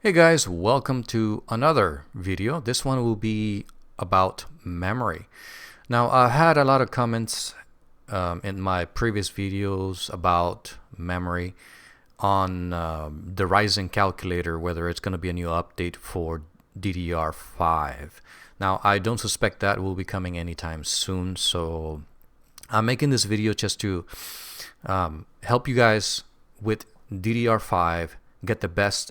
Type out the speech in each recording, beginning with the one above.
Hey guys, welcome to another video. This one will be about memory. Now, I had a lot of comments in my previous videos about memory on the Ryzen calculator, whether it's going to be a new update for DDR5. Now, I don't suspect that will be coming anytime soon, so I'm making this video just to help you guys with DDR5 get the best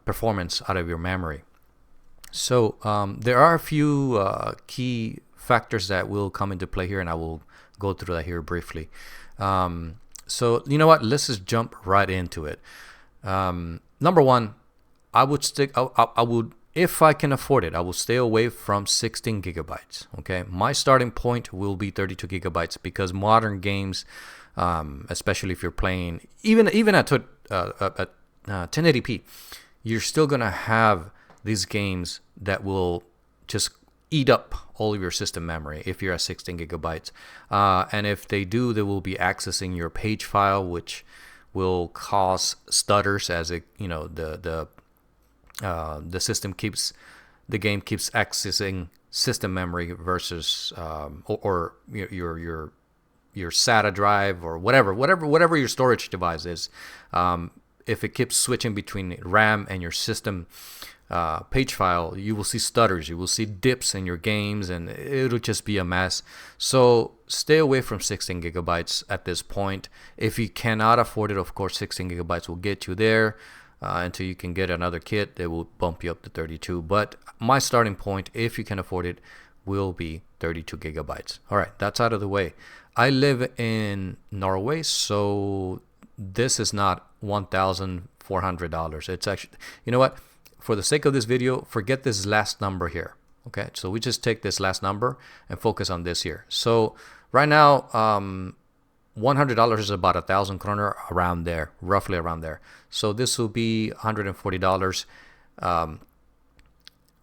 performance out of your memory. So there are a few key factors that will come into play here, and I will go through that here briefly. So you know what? Let's just jump right into it. Number one, I would, if I can afford it, I will stay away from 16 gigabytes. Okay, my starting point will be 32 gigabytes because modern games, especially if you're playing even at 1080p, you're still gonna have these games that will just eat up all of your system memory if you're at 16 gigabytes. And if they do, they will be accessing your page file, which will cause stutters as it, you know, the game keeps accessing system memory versus or your SATA drive or whatever your storage device is. If it keeps switching between RAM and your system page file, you will see stutters, you will see dips in your games, and it'll just be a mess. So stay away from 16 gigabytes at this point. If you cannot afford it, of course, 16 gigabytes will get you there until you can get another kit that will bump you up to 32. But my starting point, if you can afford it, will be 32 gigabytes. All right, that's out of the way. I live in Norway, so this is not $1,400. It's actually, you know what? For the sake of this video, forget this last number here. Okay, so we just take this last number and focus on this here. So right now, $100 is about 1,000 kroner, around there, roughly around there. So this will be $140.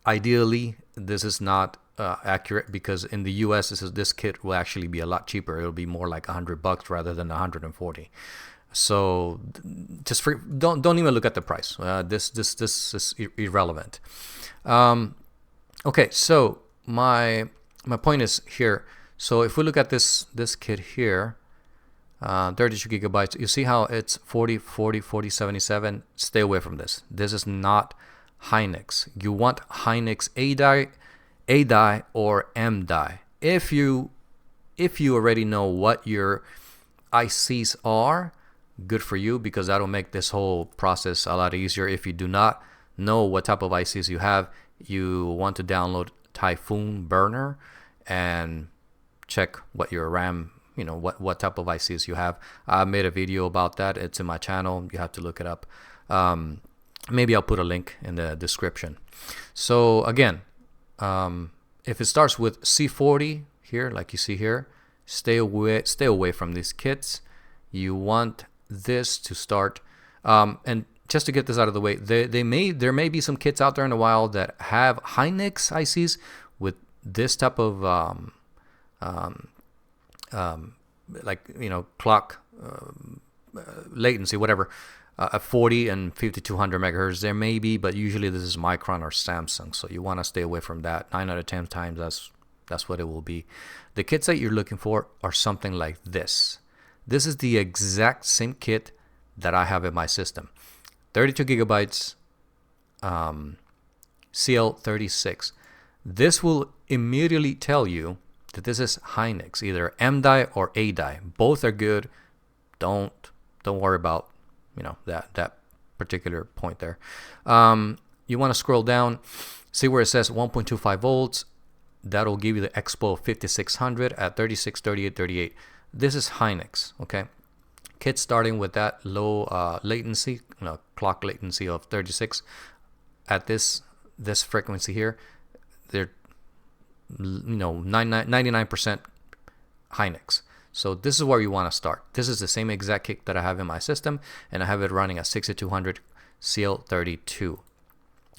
Ideally, this is not accurate because in the US, this kit will actually be a lot cheaper. It'll be more like $100 rather than 140. So just don't even look at the price. This is irrelevant. Okay, so my point is here. So if we look at this kit here, 32 gigabytes, you see how it's 40, 40, 40, 77. Stay away from this. This is not Hynix. You want Hynix A die or M die. If you already know what your ICs are, good for you, because that'll make this whole process a lot easier. If you do not know what type of ICs you have, you want to download Typhoon Burner and check what your RAM, you know, what type of ICs you have. I made a video about that. It's in my channel. You have to look it up. Maybe I'll put a link in the description. So again, if it starts with C40 here, like you see here, stay away from these kits. You want this to start, and just to get this out of the way, there may be some kits out there in a while that have Hynix ICs with this type of like, you know, clock latency, whatever, at 40 and 5200 megahertz. There may be, but usually this is Micron or Samsung, so you want to stay away from that. 9 out of 10 times that's what it will be. The kits that you're looking for are something like this. This is the exact same kit that I have in my system. 32 gigabytes, CL36. This will immediately tell you that this is Hynix, either M die or A die. Both are good. Don't worry about, you know, that particular point there. You want to scroll down, see where it says 1.25 volts. That'll give you the Expo 5600 at 36, 38, 38. This is Hynix, okay? Kits starting with that low latency, you know, clock latency of 36 at this frequency here. They're, you know, 99% Hynix. So this is where you want to start. This is the same exact kit that I have in my system, and I have it running at 6200 CL32.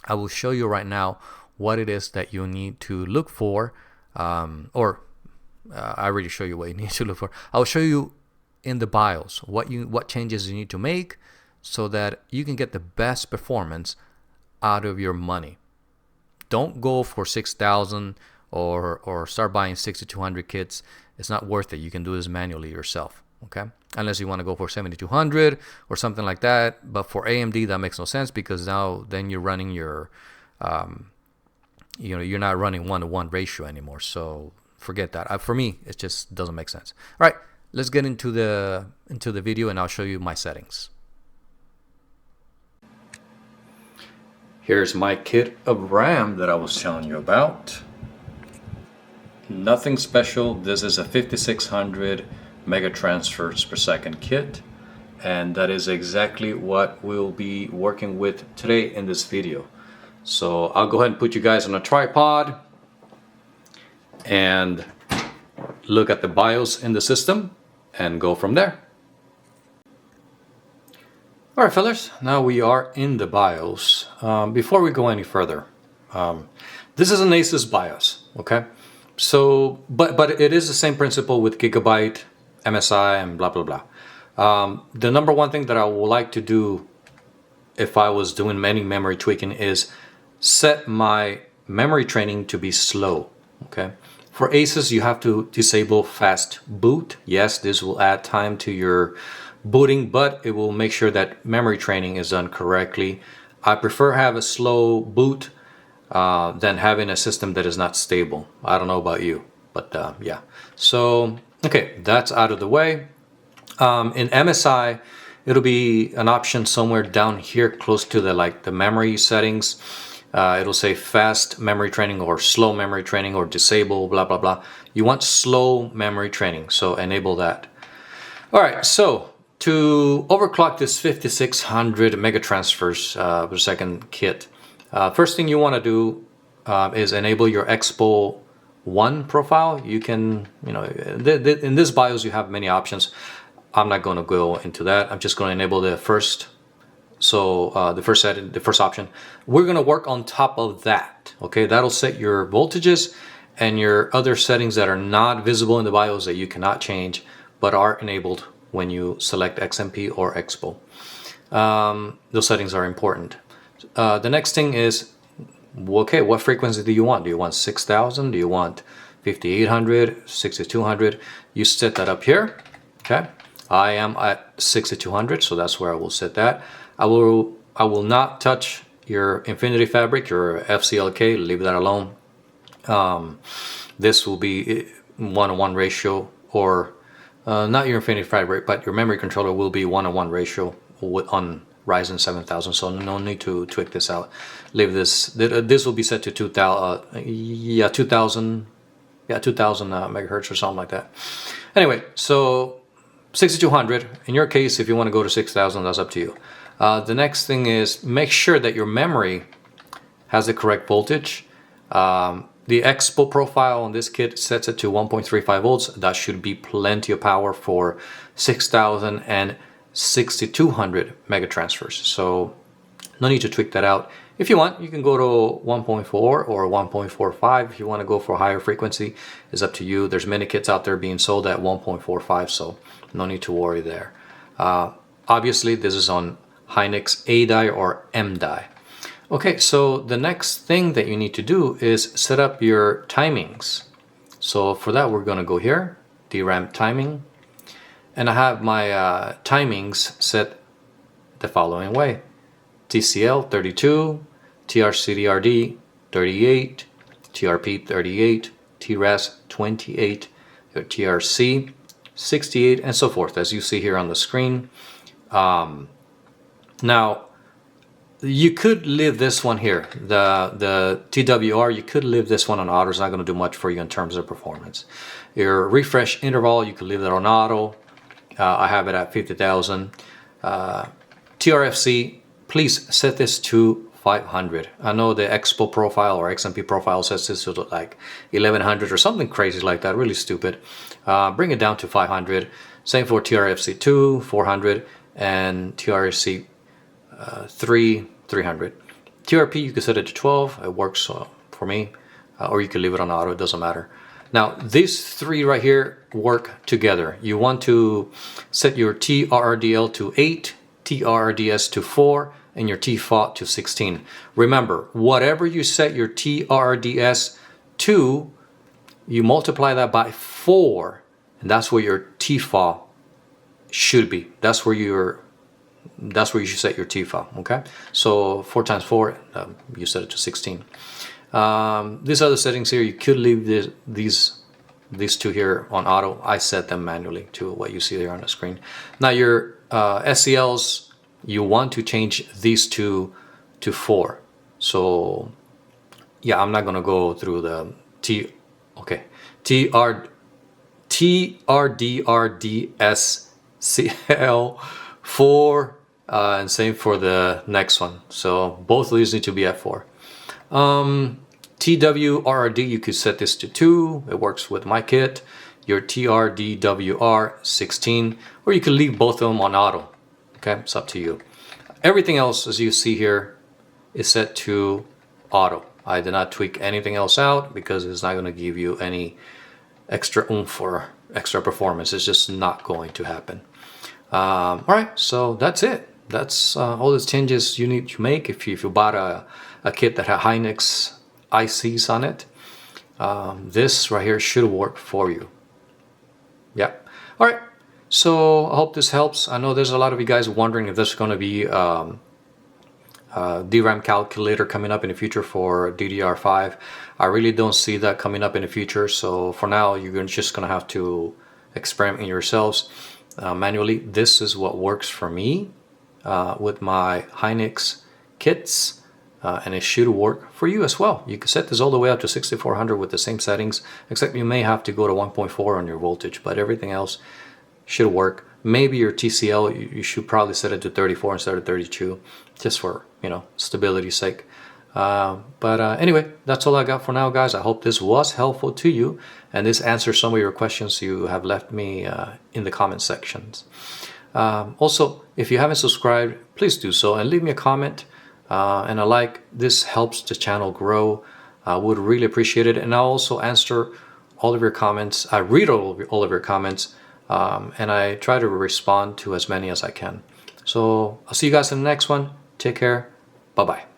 I will show you right now what it is that you need to look for, I already show you what you need to look for. I'll show you in the BIOS what changes you need to make so that you can get the best performance out of your money. Don't go for 6,000 or start buying 6,200 kits. It's not worth it. You can do this manually yourself, okay? Unless you want to go for 7,200 or something like that. But for AMD, that makes no sense, because now then you're running your, you're not running 1-to-1 ratio anymore. So forget that. For me, it just doesn't make sense. All right, let's get into the video, and I'll show you my settings. Here's my kit of RAM that I was telling you about. Nothing special. This is a 5600 mega transfers per second kit, and that is exactly what we'll be working with today in this video. So I'll go ahead and put you guys on a tripod and look at the BIOS in the system and go from there. Alright fellas, now we are in the BIOS. Before we go any further, this is an Asus BIOS, okay? So, but it is the same principle with Gigabyte, MSI, and blah blah blah. The number one thing that I would like to do if I was doing any memory tweaking is set my memory training to be slow, okay? For Asus, you have to disable fast boot. Yes, this will add time to your booting, but it will make sure that memory training is done correctly. I prefer have a slow boot than having a system that is not stable. I don't know about you, but yeah. So okay, that's out of the way. In MSI, it'll be an option somewhere down here close to the memory settings. It'll say fast memory training or slow memory training or disable blah blah blah. You want slow memory training, so enable that. All right, so to overclock this 5600 mega transfers per second kit, first thing you want to do is enable your Expo 1 profile. You can, in this BIOS you have many options. I'm not going to go into that. I'm just going to enable the first. So the first option. We're going to work on top of that. Okay, that'll set your voltages and your other settings that are not visible in the BIOS that you cannot change, but are enabled when you select XMP or Expo. Those settings are important. The next thing is, okay, what frequency do you want? Do you want 6,000? Do you want 5,800, 6,200? You set that up here. Okay, I am at 6,200, so that's where I will set that. I will not touch your Infinity Fabric, your FCLK, leave that alone. This will be 1-to-1 ratio, or not your Infinity Fabric, but your memory controller will be 1-to-1 ratio on Ryzen 7000, so no need to tweak this out. Leave this. This will be set to 2000 megahertz or something like that. Anyway, so 6,200. In your case, if you want to go to 6,000, that's up to you. The next thing is make sure that your memory has the correct voltage. The Expo profile on this kit sets it to 1.35 volts. That should be plenty of power for 6,000 and 6,200 mega transfers. So no need to tweak that out. If you want, you can go to 1.4 or 1.45. If you want to go for a higher frequency, it's up to you. There's many kits out there being sold at 1.45, so no need to worry there. Obviously, this is on Hynix A die or M die. Okay, so the next thing that you need to do is set up your timings. So for that, we're going to go here, DRAM timing, and I have my timings set the following way: TCL 32, TRCDRD 38, TRP 38, TRAS 28, TRC 68, and so forth, as you see here on the screen. Now, you could leave this one here, the TWR, you could leave this one on auto. It's not going to do much for you in terms of performance. Your refresh interval, you could leave that on auto. I have it at 50,000. TRFC, please set this to 500. I know the Expo profile or XMP profile sets this to like 1100 or something crazy like that, really stupid. Bring it down to 500. Same for TRFC 2, 400, and TRFC 300. TRP, you can set it to 12. It works for me, or you can leave it on auto. It doesn't matter. Now, these three right here work together. You want to set your TRRDL to 8, TRRDS to 4, and your TFAW to 16. Remember, whatever you set your TRDS to, you multiply that by 4, and that's where your TFAW should be. That's where you should set your TFAW. Okay, so 4 times 4, you set it to 16. These other settings here, you could leave these two here on auto. I set them manually to what you see there on the screen. Now your SCLs, you want to change these two to 4. So yeah, I'm not gonna go through the TRDRDSCL4 and same for the next one. So both of these need to be at 4. TWRRD, you could set this to 2. It works with my kit. Your TRDWR 16, or you could leave both of them on auto. Okay, it's up to you. Everything else, as you see here, is set to auto. I did not tweak anything else out because it's not going to give you any extra oomph or extra performance. It's just not going to happen. All right, so that's it. That's all the changes you need to make if you bought a kit that had Hynix ICs on it. This right here should work for you. Yeah. All right. So I hope this helps. I know there's a lot of you guys wondering if there's going to be DRAM calculator coming up in the future for DDR5. I really don't see that coming up in the future. So for now, you're just going to have to experiment yourselves manually. This is what works for me with my Hynix kits. And it should work for you as well. You can set this all the way up to 6400 with the same settings, except you may have to go to 1.4 on your voltage, but everything else should work. Maybe your TCL, you should probably set it to 34 instead of 32, just for, stability's sake. Anyway, that's all I got for now, guys. I hope this was helpful to you, and this answers some of your questions you have left me in the comment sections. Also, if you haven't subscribed, please do so and leave me a comment. And a like. This helps the channel grow. I would really appreciate it. And I'll also answer all of your comments. I read all of your comments, and I try to respond to as many as I can. So I'll see you guys in the next one. Take care. Bye-bye.